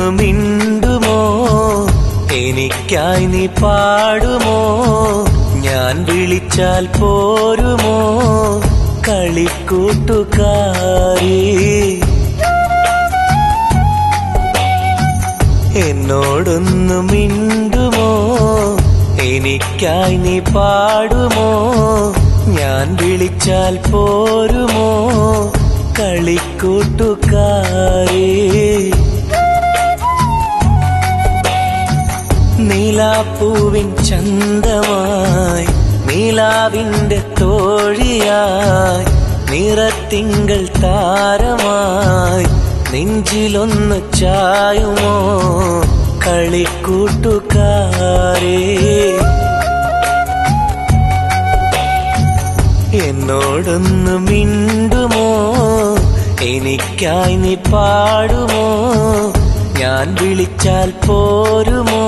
എന്നോടൊന്നു മിണ്ടുമോ, എനിക്കായി നീ പാടുമോ, ഞാൻ വിളിച്ചാൽ പോരുമോ കളിക്കൂട്ടുകാരി. എന്നോടൊന്നു മിണ്ടുമോ, എനിക്കായി നീ പാടുമോ, ഞാൻ വിളിച്ചാൽ പോരുമോ കളിക്കൂട്ടുകാരി. നീലാപ്പൂവിൻ ചന്തമായി നീലാവിന്റെ തോഴിയായി നിറത്തിങ്കൾ താരമായി നെഞ്ചിലൊന്ന് ചായുമോ കളിക്കൂട്ടുകാരേ. എന്നോടൊന്ന് മിണ്ടുമോ, എനിക്കായി നീ പാടുമോ, ഞാൻ വിളിച്ചാൽ പോരുമോ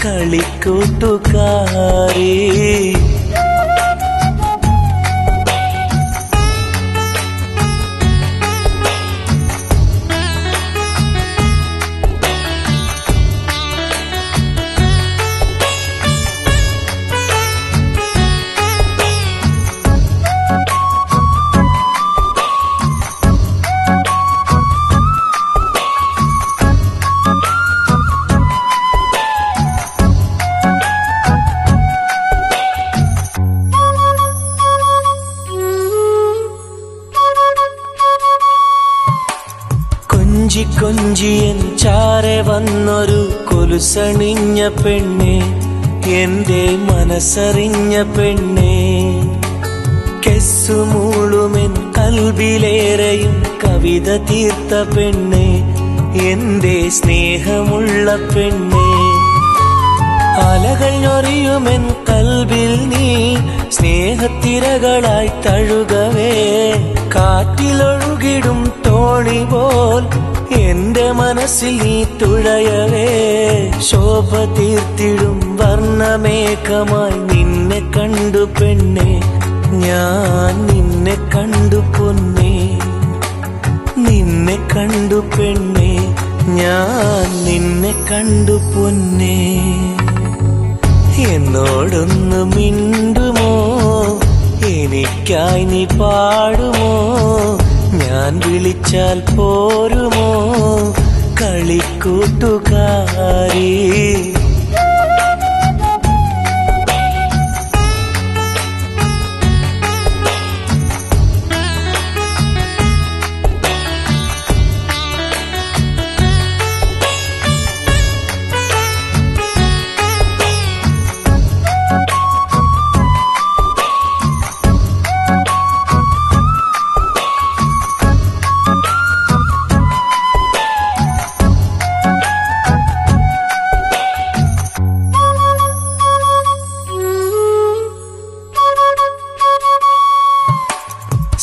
കളിക്കൂട്ടുകാരേ. കൊഞ്ചി കൊഞ്ചിയൻ ചാരെ വന്നൊരു കൊലുസണിഞ്ഞ പെണ്ണെ, എന്റെ മനസ്സറിഞ്ഞ പെണ്ണെ, കെസ്സുമൂളുമെൻ കൽബിലേറെയും കവിത തീർത്ത പെണ്ണെ, എന്റെ സ്നേഹമുള്ള പെണ്ണെ. അലകൾ ഞൊറിയുമെൻ കൽബിൽ നീ സ്നേഹത്തിരകളായി തഴുകവേ, കാറ്റിലൊഴുകിടും തോണി പോൽ എന്റെ മനസ്സിൽ നീ തുഴയവേ, ശോഭ തീർത്തിടും വർണ്ണമേഘമായി നിന്നെ കണ്ടു പെണ്ണെ, ഞാൻ നിന്നെ കണ്ടു പൊന്നേ, നിന്നെ കണ്ടു പെണ്ണെ, ഞാൻ നിന്നെ കണ്ടു പൊന്നേ. എന്നോടൊന്ന് മിണ്ടുമോ, എനിക്കായി നീ പാടുമോ, ഞാൻ വിളിച്ചാൽ പോരുമോ കളിക്കൂട്ടുകാരി.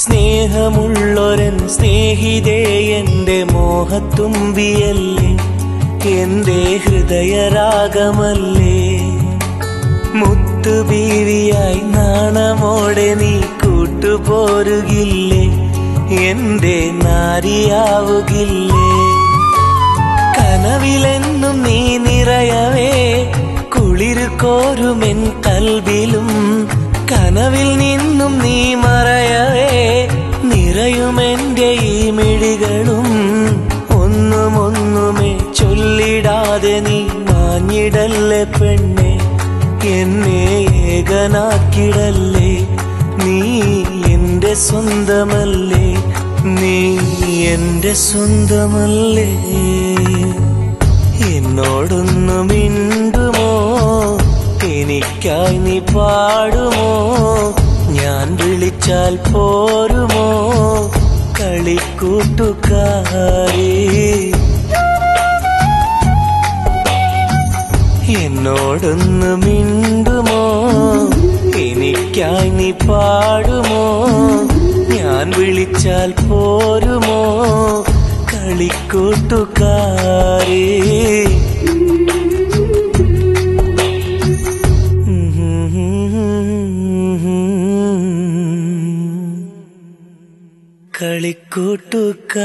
സ്നേഹമുള്ളൊരൻ സ്നേഹിതേ എന്റെ മോഹത്തുമ്പിയല്ലേ, എന്റെ ഹൃദയരാഗമല്ലേ, മുത്തുബീവിയായി നാണമോടെ നീ കൂട്ടുപോരുകില്ലേ, എന്റെ നാരിയാവുകില്ലേ. കനവിലെന്നും നീ നിറയവേ, കുളിരു കോരുമെൻ കൽബിലും, കനവിൽ നിന്നും നീ മറയവേ, നിറയുമെന്റെ ഈ മിഴികളും. ഒന്നുമൊന്നുമേ ചൊല്ലിടാതെ നീ മാഞ്ഞിടല്ലേ പെണ്ണെ, എന്നെ ഏകനാക്കിടല്ലേ, നീ എന്റെ സ്വന്തമല്ലേ, നീ എന്റെ സ്വന്തമല്ലേ. എന്നോടൊന്നു മിണ്ടുമോ, എനിക്കായി നീ പാടുമോ, ഞാൻ വിളിച്ചാൽ പോരുമോ കളിക്കൂട്ടുകാരി. എന്നോടൊന്ന് മിണ്ടുമോ, എനിക്കായി നീ പാടുമോ, ഞാൻ വിളിച്ചാൽ പോരുമോ കളിക്കൂട്ടുകാരി. കളിക്കൂട്ടുകാരി.